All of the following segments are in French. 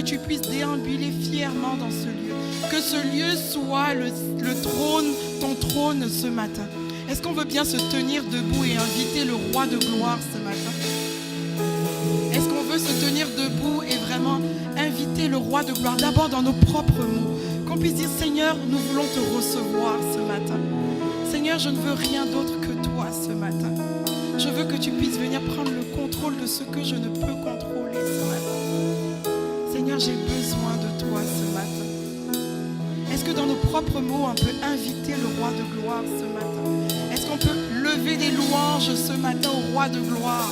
que tu puisses déambuler fièrement dans ce lieu. Que ce lieu soit le trône, ton trône ce matin. Est-ce qu'on veut bien se tenir debout et inviter le roi de gloire ce matin? Est-ce qu'on veut se tenir debout et vraiment inviter le roi de gloire, d'abord dans nos propres mots, qu'on puisse dire Seigneur, nous voulons te recevoir ce matin. Seigneur, je ne veux rien d'autre que toi ce matin. Je veux que tu puisses venir prendre le contrôle de ce que je ne peux contrôler ce matin. Seigneur, j'ai besoin de toi ce matin. Est-ce que dans nos propres mots, on peut inviter le roi de gloire ce matin? Est-ce qu'on peut lever des louanges ce matin au roi de gloire?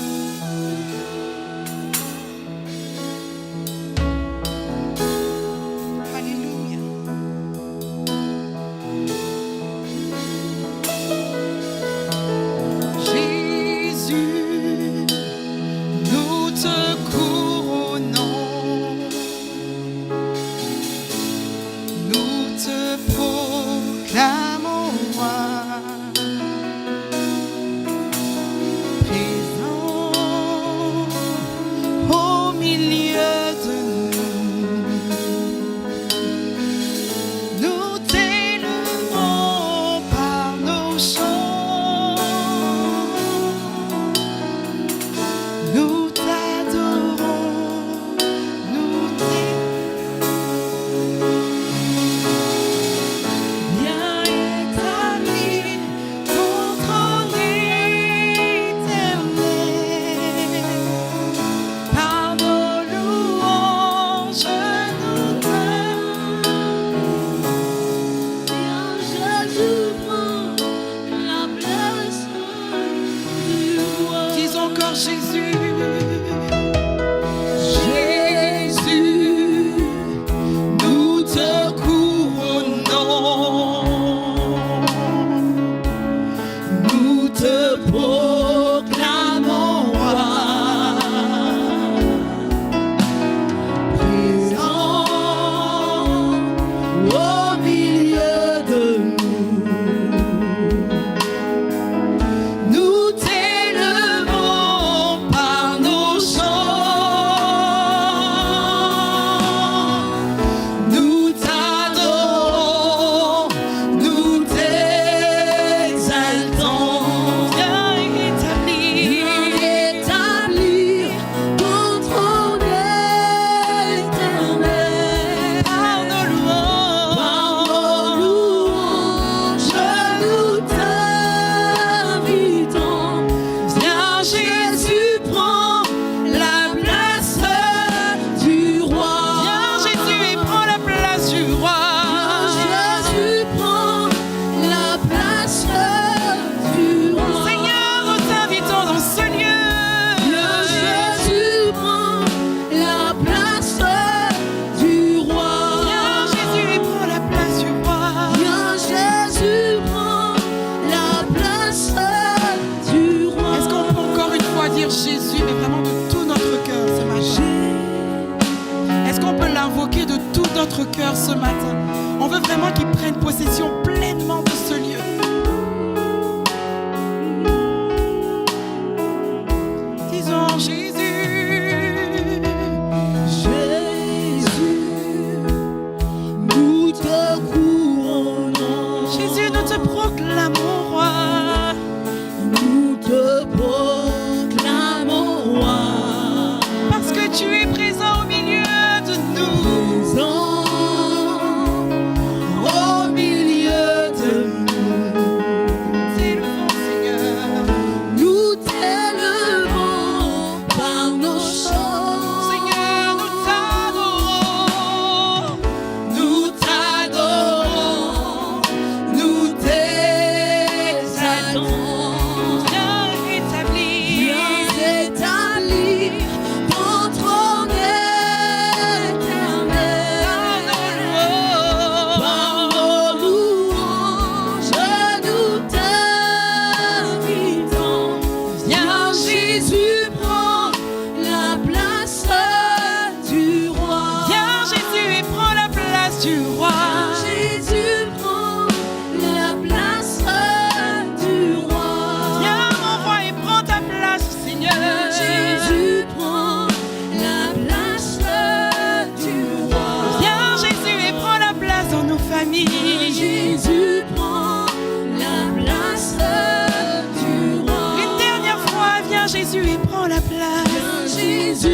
Présent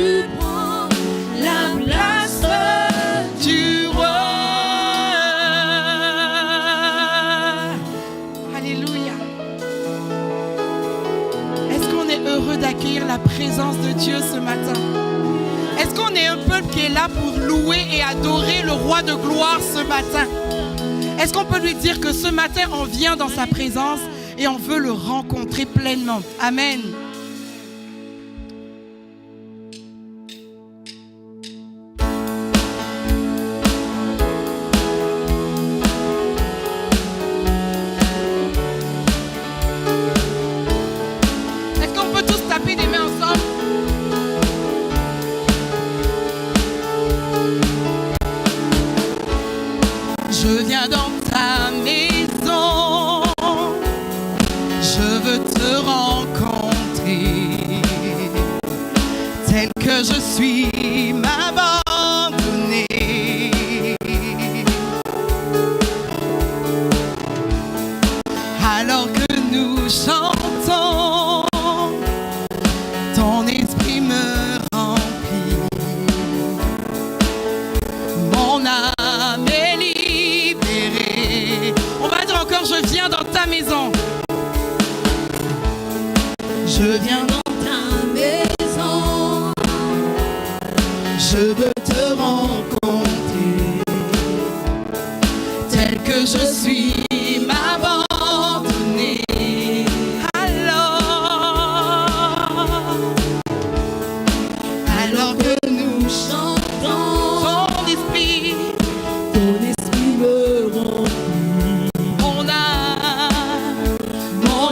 tu prends la place du roi. Alléluia. Est-ce qu'on est heureux d'accueillir la présence de Dieu ce matin? Est-ce qu'on est un peuple qui est là pour louer et adorer le roi de gloire ce matin? Est-ce qu'on peut lui dire que ce matin, on vient dans sa présence et on veut le rencontrer pleinement? Amen. Est-ce qu'on peut tous taper des mains ensemble? Je viens dans ta maison, je veux te rencontrer, tel que je suis, m'abandonner. Alors que nous chantons, ton esprit me remplit, mon âme est libérée. On va dire encore, je viens dans ta maison. Je viens dans ta maison, je veux te rencontrer, tel que je suis, m'abandonner. Alors que nous chantons, ton esprit me remplit, mon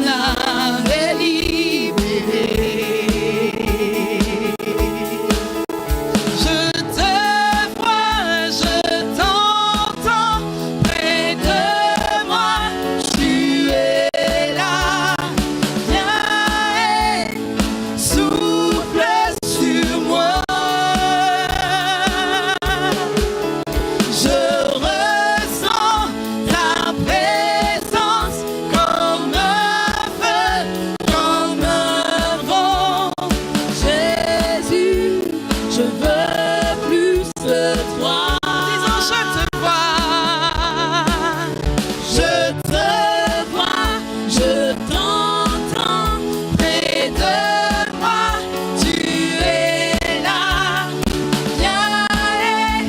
âme est libérée. Je te vois, je t'entends près de moi, tu es là, viens et souffle sur moi. Je ressens ta présence comme un feu, comme un vent. Jésus, je veux plus de toi. Disons, je te vois, je t'entends près de moi, tu es là, viens et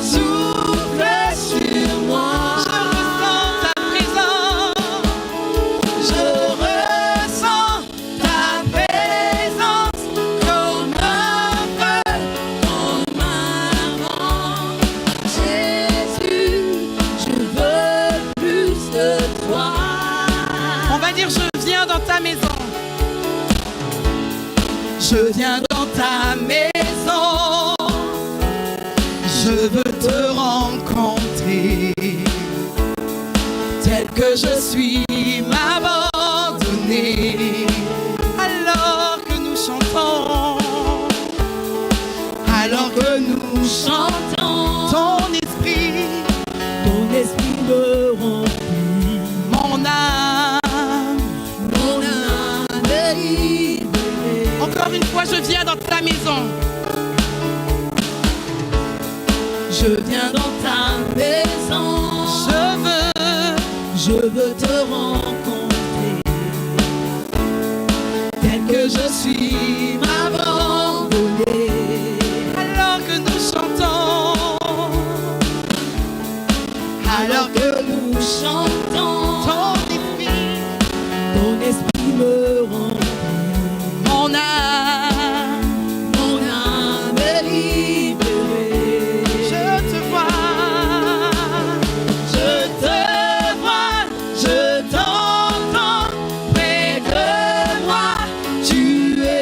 souffle sur moi. Je ressens ta présence comme un feu, comme un vent. Jésus, je veux plus de toi. On va dire, je viens dans ta maison. Je viens dans ta maison, je veux te rencontrer, tel que je suis, m'abandonner. Alors que nous chantons, ton esprit me remplit, mon âme est libérée. Encore une fois, je viens dans ta maison. Je viens dans ta maison. Je veux te rencontrer, tel que je suis, m'abandonner. Alors que nous chantons, ton esprit me remplit, mon âme est libérée. Je te vois, je t'entends près de moi, tu es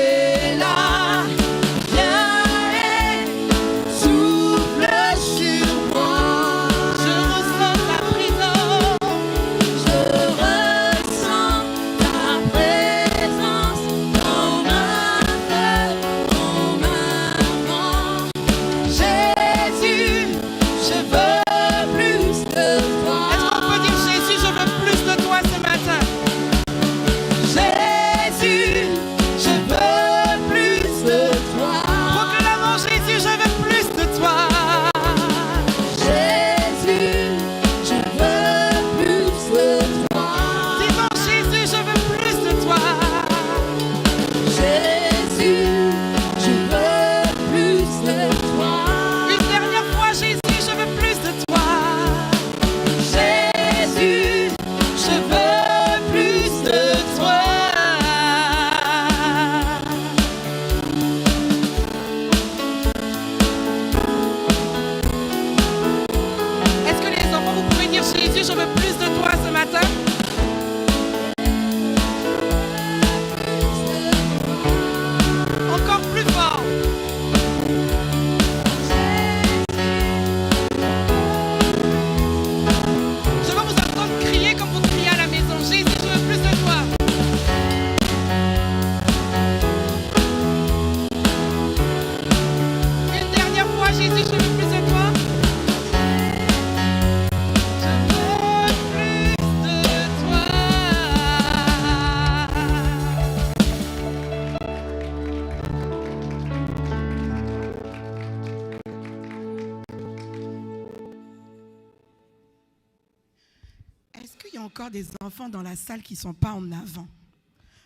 encore des enfants dans la salle qui ne sont pas en avant.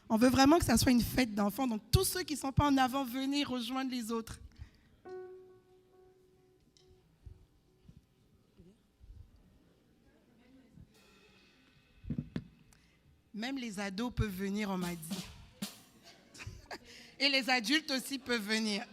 On veut vraiment que ça soit une fête d'enfants. Donc, tous ceux qui ne sont pas en avant, venez rejoindre les autres. Même les ados peuvent venir, on m'a dit. Et les adultes aussi peuvent venir.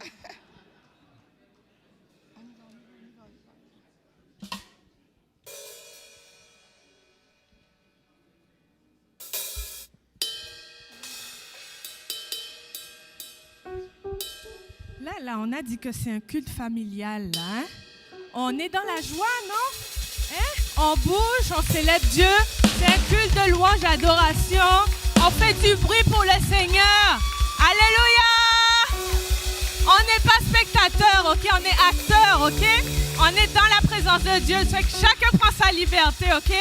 Là, on a dit que c'est un culte familial, là. Hein? On est dans la joie, non? Hein? On bouge, on célèbre Dieu. C'est un culte de louange, d'adoration. On fait du bruit pour le Seigneur. Alléluia! On n'est pas spectateur, ok? On est acteur, ok? On est dans la présence de Dieu. Ça fait que chacun prend sa liberté, ok?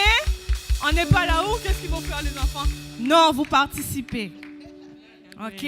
On n'est pas là-haut. Qu'est-ce qu'ils vont faire, les enfants? Non, vous participez. Ok?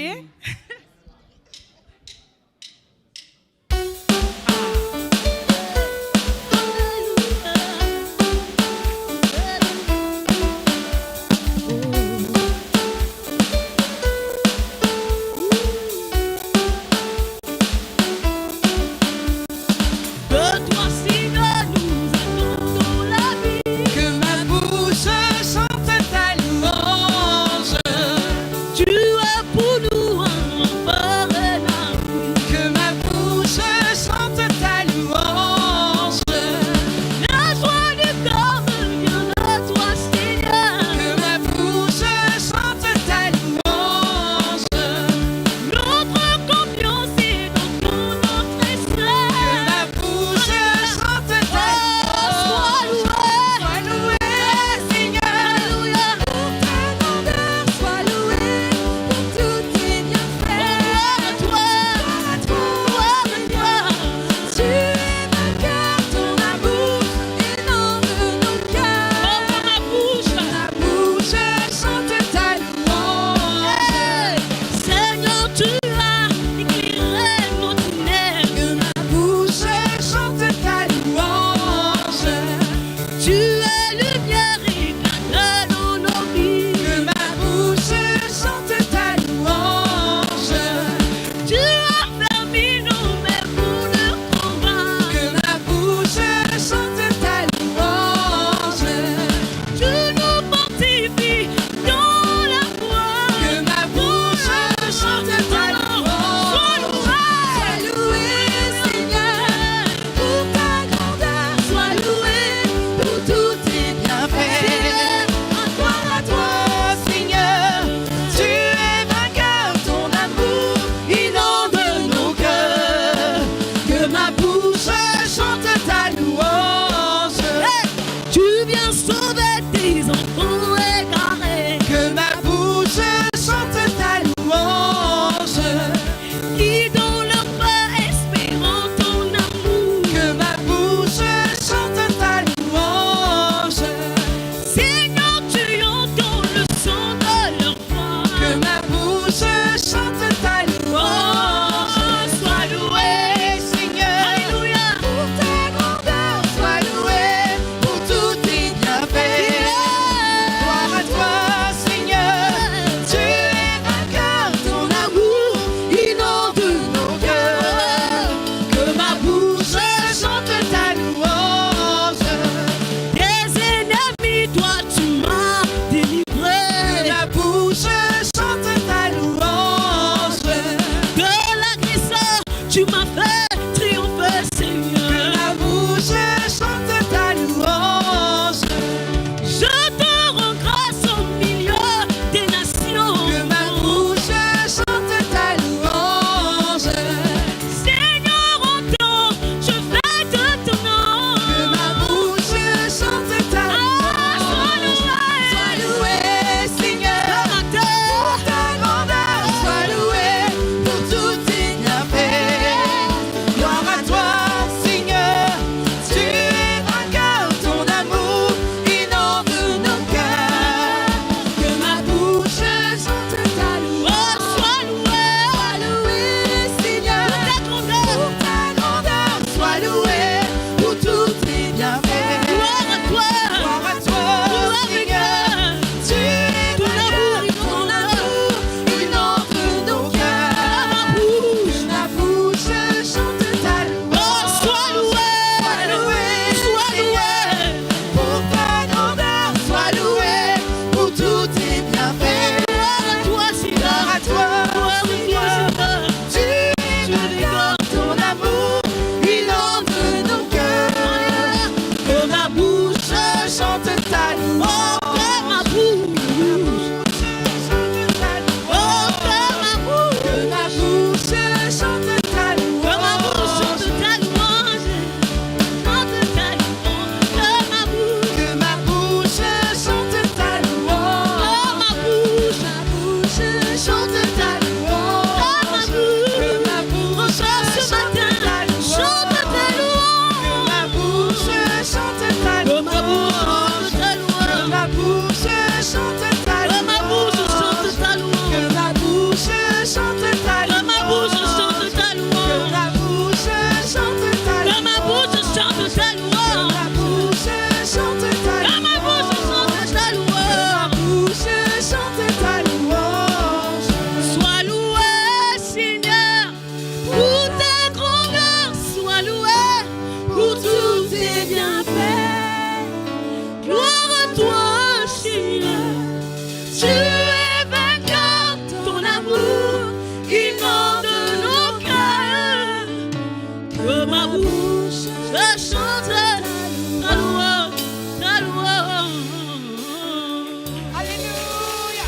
Que ma bouche, je chanterai ta louange, ta louange. Alléluia.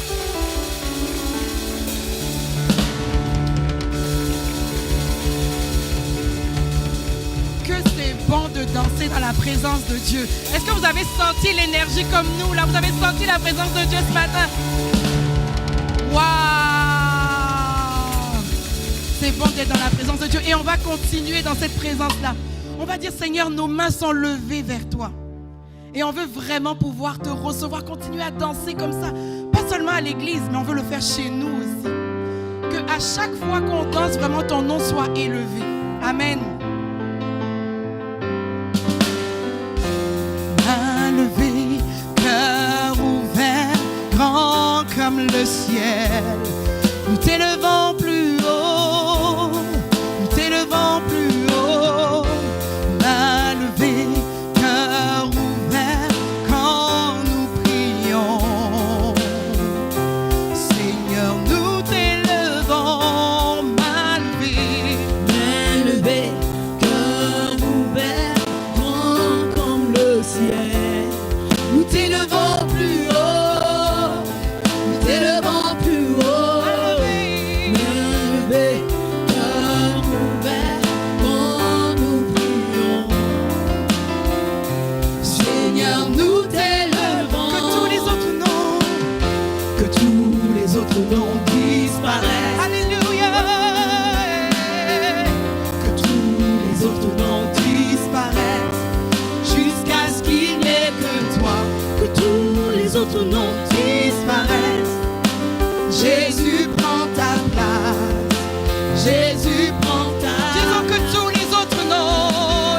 Que c'est bon de danser dans la présence de Dieu. Est-ce que vous avez senti l'énergie comme nous là? Vous avez senti la présence de Dieu ce matin? Waouh! C'est bon d'être dans la présence de Dieu. Et on va continuer dans cette présence-là. On va dire, Seigneur, nos mains sont levées vers toi. Et on veut vraiment pouvoir te recevoir, continuer à danser comme ça. Pas seulement à l'église, mais on veut le faire chez nous aussi. Que à chaque fois qu'on danse, vraiment ton nom soit élevé. Amen. Main levée, cœur ouvert, grand comme le ciel. Nous t'élevons plus haut, nous t'élevons plus haut. Main levée, cœur ouvert, quand nous prions. Seigneur, nous t'élevons, main levée. Main levée, cœur ouvert, grand comme le ciel. Nous t'élevons plus haut, nous t'élevons plus haut. Noms disparaissent. Alléluia. Que tous les autres noms disparaissent jusqu'à ce qu'il n'y ait que toi. Que tous les autres noms disparaissent. Jésus prend ta place. Jésus prend ta place. Disons que tous les autres noms,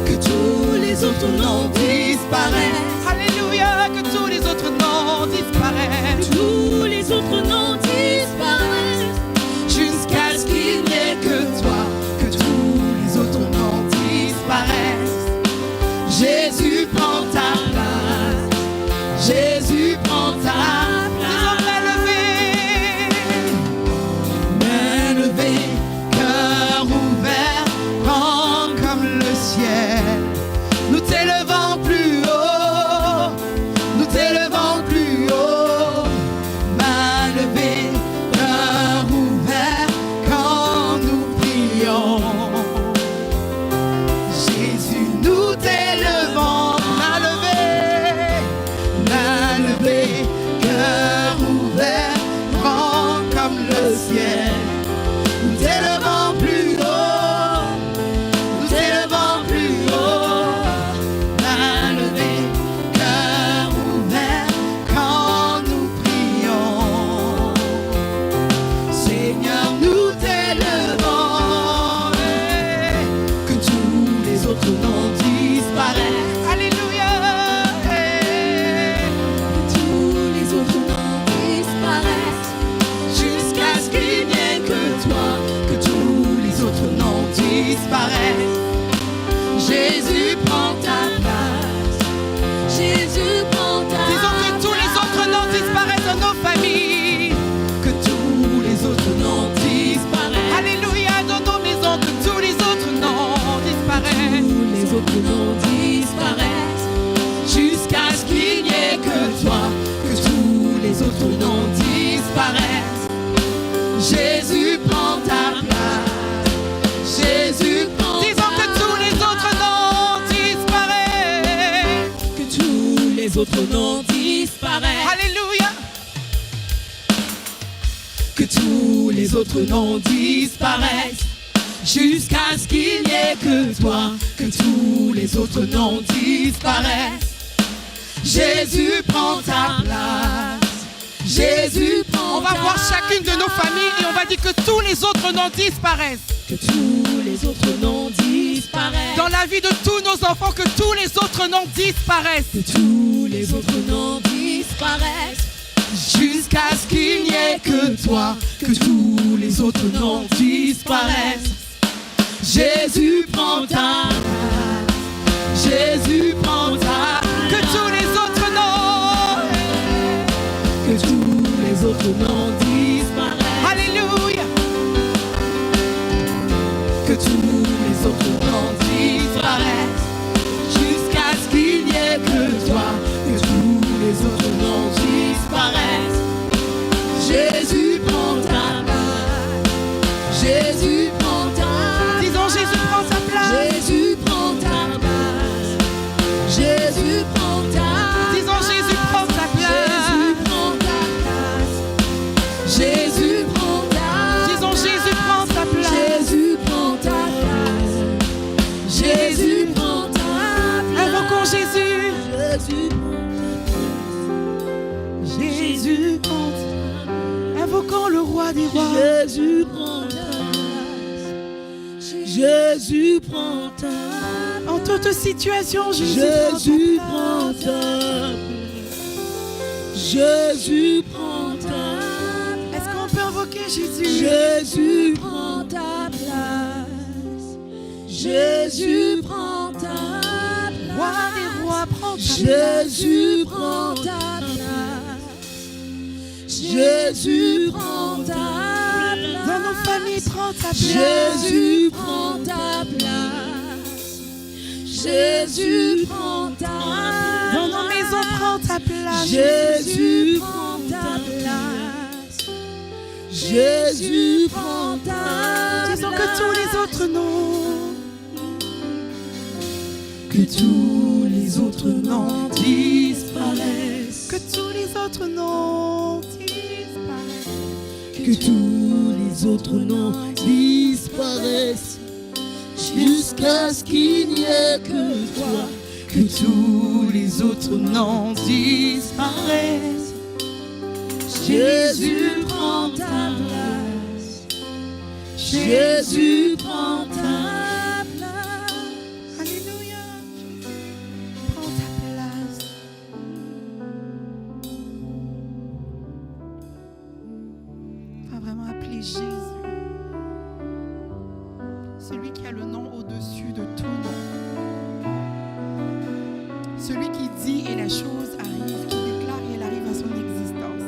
que tous les autres noms disparaissent. Alléluia, que tous les autres noms disparaissent. Tous les autres noms disparaissent jusqu'à ce qu'il n'y ait que toi. Que tous les autres noms disparaissent. Jésus prend ta place. Jésus prend ta place. Main levée, cœur ouvert, grand comme le ciel. Nous t'élevons plus haut, nous t'élevons plus haut. Main levée, cœur ouvert, quand nous prions. Jésus, nous t'élevons. Main levée, cœur ouvert, grand comme le ciel. Nous t'élevons plus haut, nous t'élevons plus haut. Main levée, cœur ouvert, quand nous prions. Seigneur, nous t'élevons. Que tous les autres noms disparaissent. Alléluia. Que tous les autres noms disparaissent jusqu'à ce qu'il n'y ait que toi. Que tous les autres noms disparaissent. Jésus prend ta place. Jésus prend ta place. Disons que tous les autres noms disparaissent de nos familles. Que tous les autres noms disparaissent. Alléluia, dans nos maisons, que tous les autres noms disparaissent. Tous les autres noms disparaissent jusqu'à ce qu'il n'y ait que toi. Que tous les autres noms disparaissent. Jésus prend ta place. Jésus prend ta place. Disons que tous les autres noms disparaissent. Que tous les autres noms disparaissent. Alléluia. Que tous les autres noms disparaissent jusqu'à ce qu'il n'y ait que toi. Que tous les autres noms disparaissent. Jésus prend ta place. Jésus prend. On va voir chacune de nos familles et on va dire que tous les autres noms disparaissent. Que tous les autres noms disparaissent. Dans la vie de tous nos enfants, que tous les autres noms disparaissent. Que tous les autres noms disparaissent jusqu'à ce qu'il n'y ait que toi. Que tous les autres noms disparaissent. Jésus prend ta place. Jésus prend ta place. Que tous les autres noms. Que tous les autres noms disparaissent. Alléluia. Que tous disparaisse. Jésus prend ta place. Jésus prend ta place. Disons Jésus prend ta place. Jésus prend ta place. Jésus prend ta place. Disons Jésus prend ta place. Jésus prend ta place. Disons Jésus prend ta place. Jésus prend ta place. Jésus prend ta place. Invoquons Jésus. Jésus prend ta place. Jésus prend ta place. Invoquons le roi des rois. Jésus prend ta place. Jésus prend ta place. En toute situation, Jésus prend ta place. Jésus prend ta place. Est-ce qu'on peut invoquer Jésus? Jésus prend ta place. Jésus prend ta place. Roi des rois, prends ta place. Jésus prend ta place. Jésus prend ta place. Dans nos familles, prends ta place. Jésus prend ta place. Jésus prend ta place. Dans nos maisons, prends ta place. Jésus prend ta place. Jésus prend ta place. Disons que tous les autres noms, que tous les autres noms disparaissent. que tous les autres noms disparaissent. Que tous les autres noms disparaissent. Jusqu'à ce qu'il n'y ait que toi. Que tous les autres noms disparaissent. Jésus prend ta place. Jésus prend ta place. Alléluia. Prends ta place. On va vraiment appeler Jésus. Celui qui a le nom au-dessus de tout nom. Celui qui dit et la chose arrive, qui déclare et elle arrive à son existence.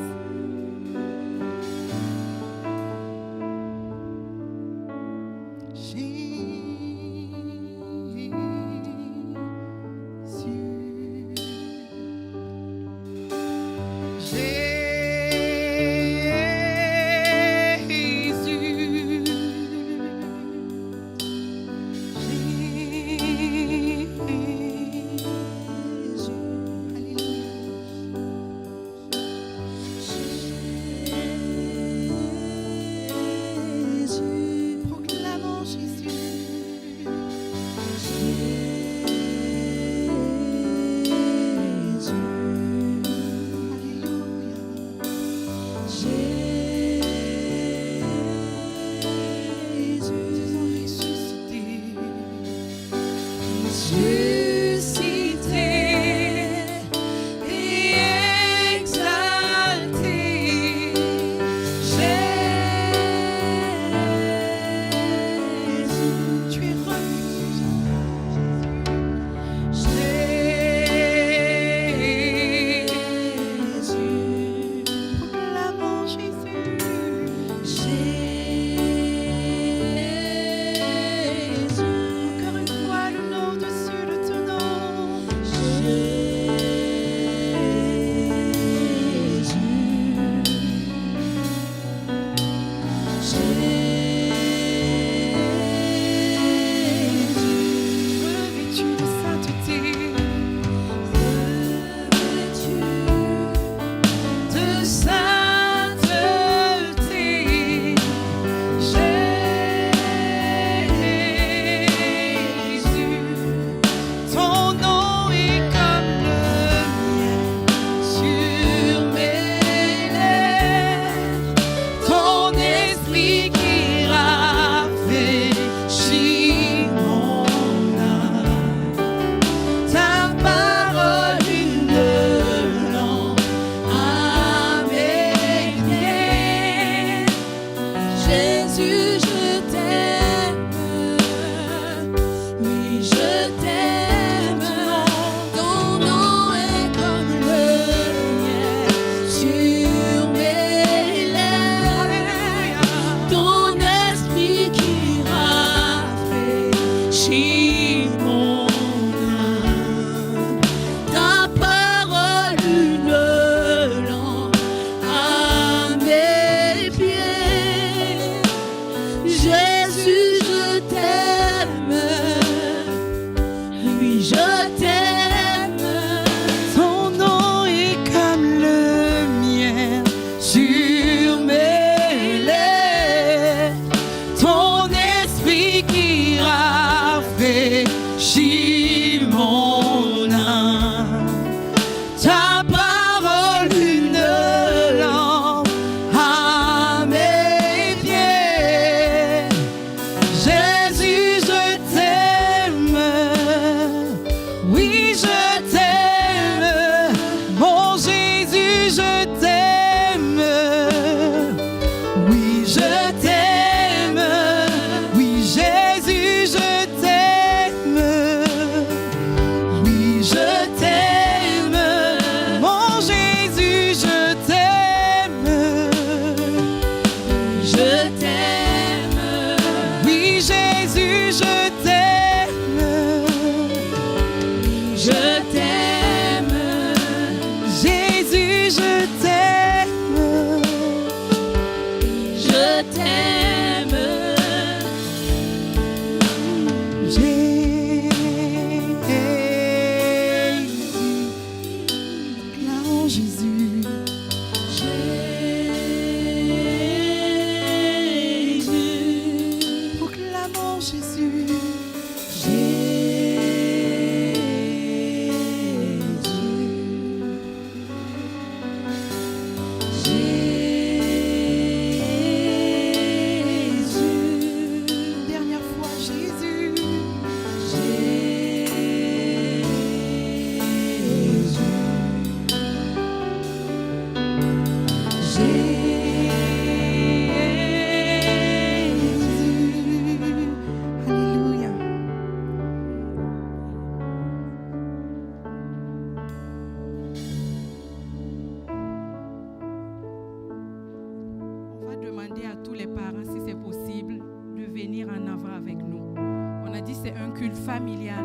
Proclamons Jésus. Jésus, je t'aime. Oui, je t'aime. Mon Jésus, je t'aime. Oui, je t'aime. Oui, Jésus, je t'aime. Oui, je t'aime. Mon Jésus, je t'aime. Je t'aime. Oui, Jésus, je t'aime. Je t'aime. Jésus, je t'aime. Je t'aime. Jésus. Proclamons Jésus. Dernière fois, Jésus. Alléluia. On va demander à tous les parents, si c'est possible, de venir en avant avec nous. On a dit que c'est un culte familial.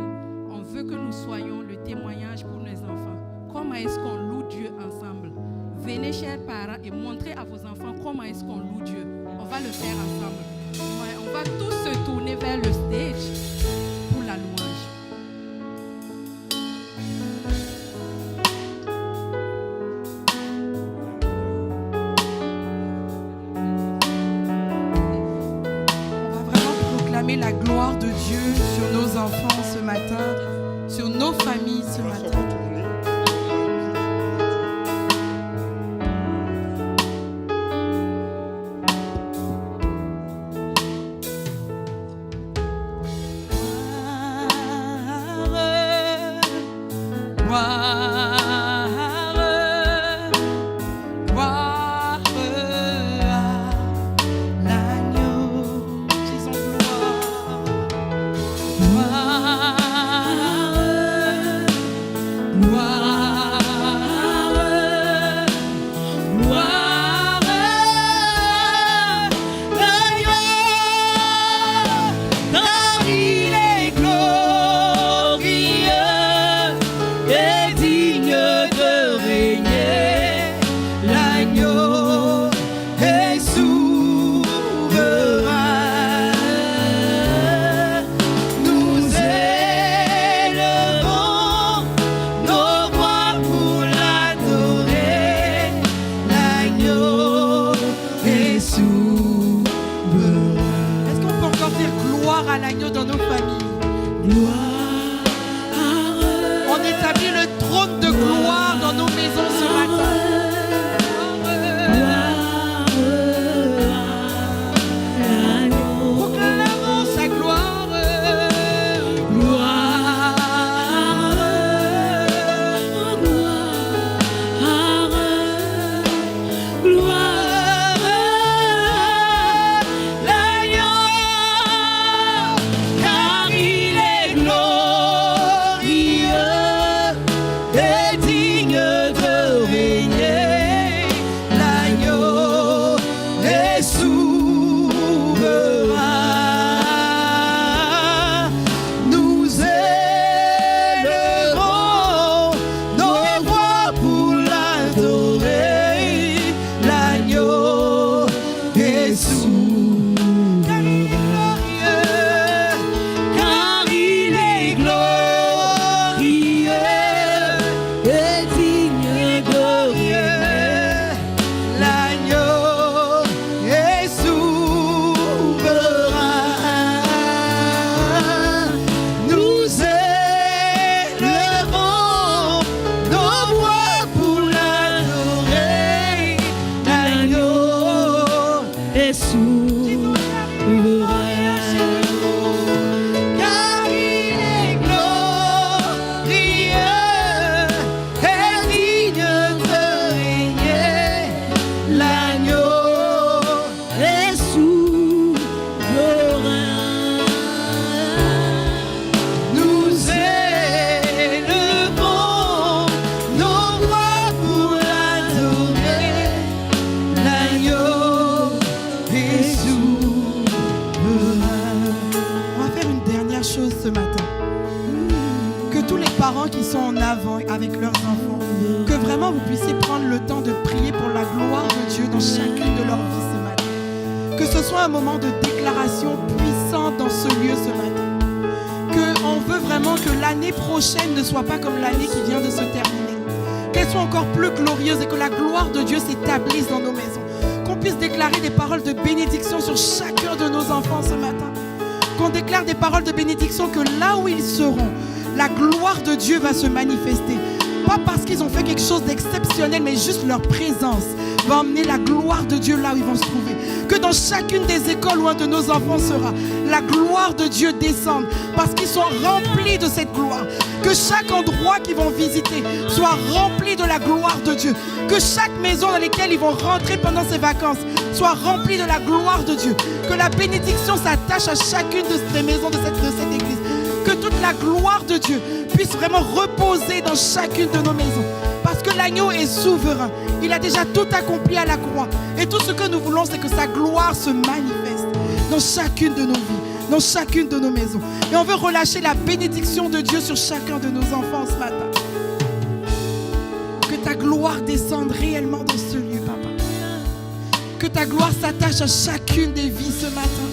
On veut que nous soyons le témoignage pour nos enfants. Comment est-ce qu'on loue Dieu ensemble? Venez, chers parents, et montrez à vos enfants comment est-ce qu'on loue Dieu. On va le faire ensemble. Ouais, on va tous se tourner vers le stage pour la louange. On va vraiment proclamer la gloire de Dieu sur nos enfants ce matin, sur nos familles ce matin. Gloire à l'agneau. Disons à l'agneau dans nos familles. On établit le trône de gloire dans nos maisons ce matin. Proclamons sa gloire. Car il est glorieux et digne de régner. qui sont en avant avec leurs enfants, que vraiment vous puissiez prendre le temps de prier pour la gloire de Dieu dans chacune de leurs vies ce matin. Que ce soit un moment de déclaration puissante dans ce lieu ce matin. Qu'on veut vraiment que l'année prochaine ne soit pas comme l'année qui vient de se terminer. Qu'elle soit encore plus glorieuse et que la gloire de Dieu s'établisse dans nos maisons. Qu'on puisse déclarer des paroles de bénédiction sur chacun de nos enfants ce matin. Qu'on déclare des paroles de bénédiction que là où ils seront, la gloire de Dieu va se manifester. Pas parce qu'ils ont fait quelque chose d'exceptionnel, mais juste leur présence va emmener la gloire de Dieu là où ils vont se trouver. Que dans chacune des écoles où un de nos enfants sera, la gloire de Dieu descende parce qu'ils sont remplis de cette gloire. Que chaque endroit qu'ils vont visiter soit rempli de la gloire de Dieu. Que chaque maison dans laquelle ils vont rentrer pendant ces vacances soit remplie de la gloire de Dieu. Que la bénédiction s'attache à chacune de ces maisons de cette église. Que toute la gloire de Dieu puisse vraiment reposer dans chacune de nos maisons. Parce que l'agneau est souverain. Il a déjà tout accompli à la croix. Et tout ce que nous voulons, c'est que sa gloire se manifeste dans chacune de nos vies, dans chacune de nos maisons. Et on veut relâcher la bénédiction de Dieu sur chacun de nos enfants ce matin. Que ta gloire descende réellement dans ce lieu, papa. Que ta gloire s'attache à chacune des vies ce matin.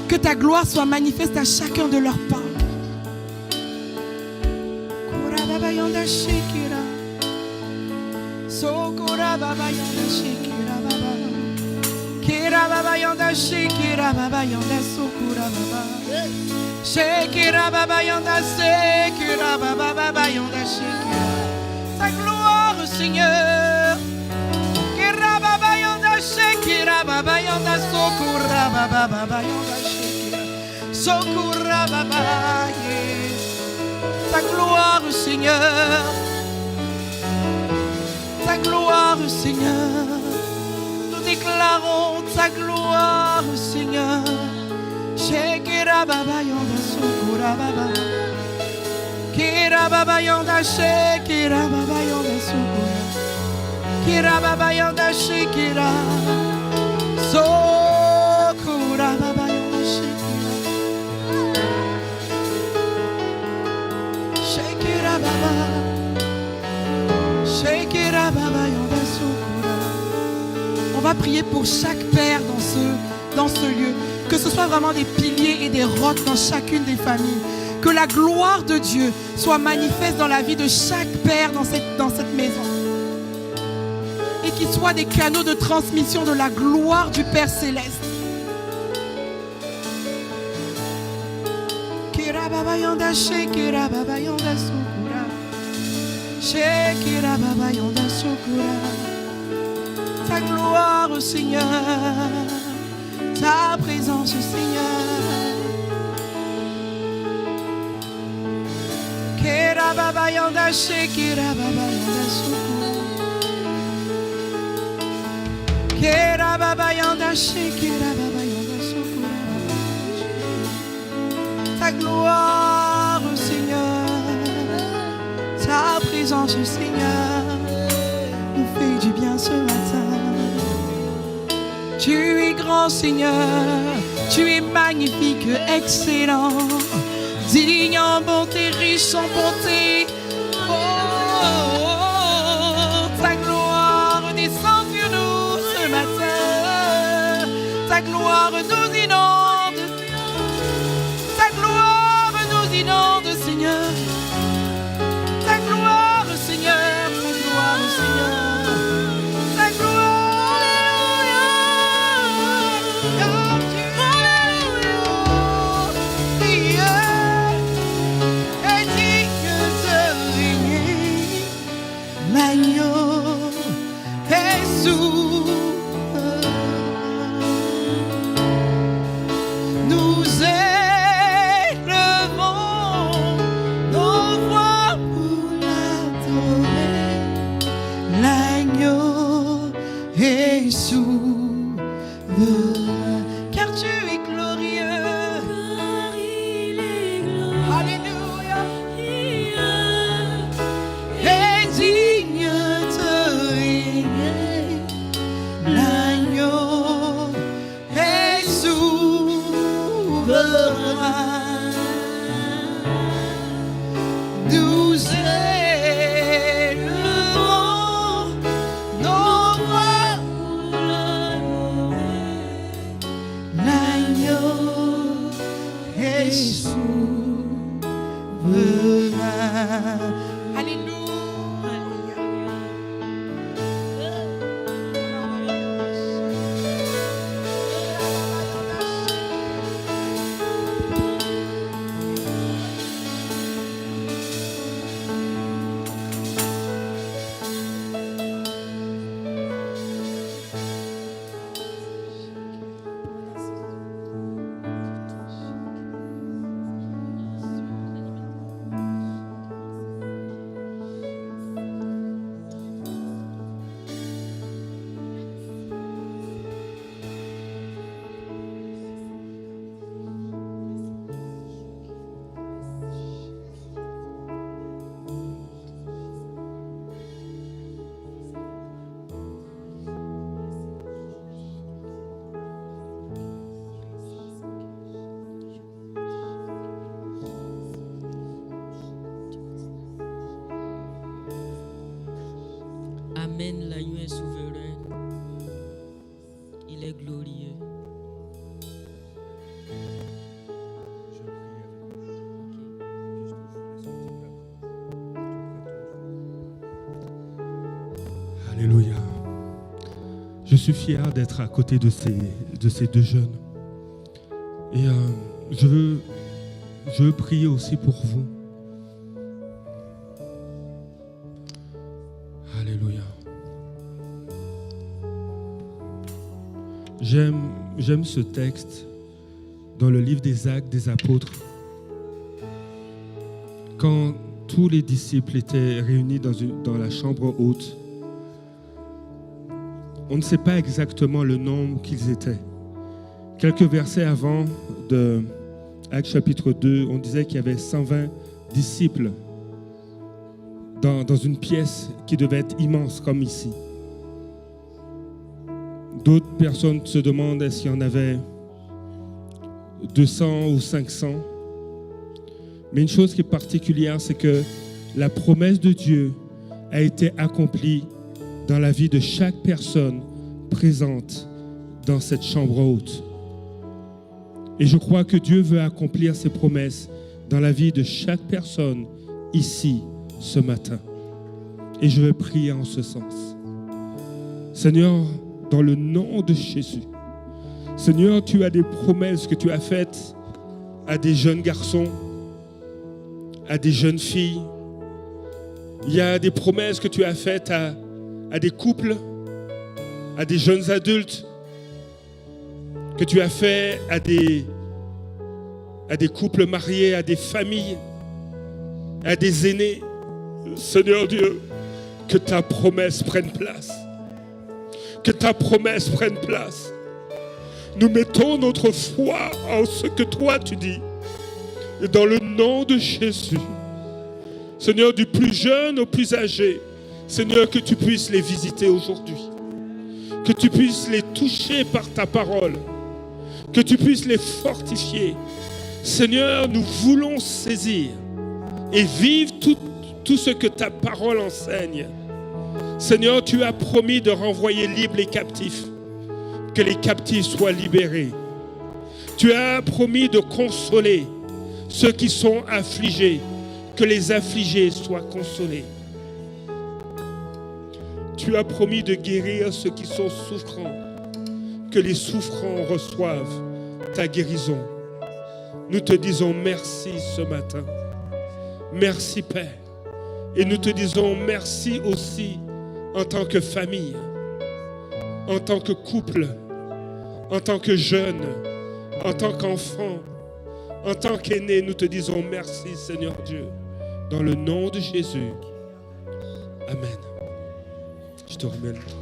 Que ta gloire soit manifeste à chacun de leurs pas. Sokora baba yanda shikira baba, kira baba yanda shikira baba yanda sokora baba, shikira baba yanda shikira baba baba yanda shikira. Ta gloire Seigneur, kira baba yanda shikira baba yanda sokora baba baba yanda shikira, sokora baba yes. Ta gloire Seigneur. Ta gloire, Seigneur. Nous déclarons ta gloire, Seigneur. Shekira baba yanda sokura baba. Kira baba yanda shekira baba yanda sokura. Kira baba yanda shekira. Sokura baba yanda shekira. Shekira baba. On va prier pour chaque père dans ce lieu. Que ce soit vraiment des piliers et des rocs dans chacune des familles. Que la gloire de Dieu soit manifeste dans la vie de chaque père dans cette maison. Et qu'ils soient des canaux de transmission de la gloire du Père Céleste. Shekira baba yanda sokura. Ta gloire Seigneur, ta présence Seigneur. Kira baba yanda shekira baba yanda sokura. Kira baba yanda shekira baba yanda sokura. Ta gloire Seigneur. Ta présence, Seigneur, nous fait du bien ce matin. Tu es grand, Seigneur, tu es magnifique, excellent, digne en bonté, riche en bonté. Oh, oh, oh, ta gloire descend sur nous ce matin. Ta gloire nous inonde. Ta gloire nous inonde, Seigneur. Nous et souverain. Alléluia. Amen, l'agneau est souverain. Il est glorieux. Alléluia. Je suis fier d'être à côté de ces deux jeunes. Et je veux prier aussi pour vous. Alléluia. J'aime ce texte dans le livre des Actes des Apôtres. Quand tous les disciples étaient réunis dans la chambre haute, on ne sait pas exactement le nombre qu'ils étaient. Quelques versets avant de Actes chapitre 2, on disait qu'il y avait 120 disciples dans une pièce qui devait être immense comme ici. D'autres personnes se demandent est-ce qu'il y en avait 200 ou 500. Mais une chose qui est particulière, c'est que la promesse de Dieu a été accomplie dans la vie de chaque personne présente dans cette chambre haute. Et je crois que Dieu veut accomplir ses promesses dans la vie de chaque personne ici ce matin. Et je vais prier en ce sens. Seigneur, dans le nom de Jésus, Seigneur, tu as des promesses que tu as faites à des jeunes garçons, à des jeunes filles. Il y a des promesses que tu as faites à des couples, à des jeunes adultes, que tu as fait à des couples mariés, à des familles, à des aînés. Seigneur Dieu, que ta promesse prenne place. Que ta promesse prenne place. Nous mettons notre foi en ce que toi tu dis. Et dans le nom de Jésus, Seigneur, du plus jeune au plus âgé, Seigneur, que tu puisses les visiter aujourd'hui. Que tu puisses les toucher par ta parole. Que tu puisses les fortifier. Seigneur, nous voulons saisir et vivre tout ce que ta parole enseigne. Seigneur, tu as promis de renvoyer libres les captifs, que les captifs soient libérés. Tu as promis de consoler ceux qui sont affligés, que les affligés soient consolés. Tu as promis de guérir ceux qui sont souffrants, que les souffrants reçoivent ta guérison. Nous te disons merci ce matin. Merci Père. Et nous te disons merci aussi en tant que famille, en tant que couple, en tant que jeune, en tant qu'enfant, en tant qu'aîné. Nous te disons merci Seigneur Dieu. Dans le nom de Jésus. Amen. Je te remets le temps.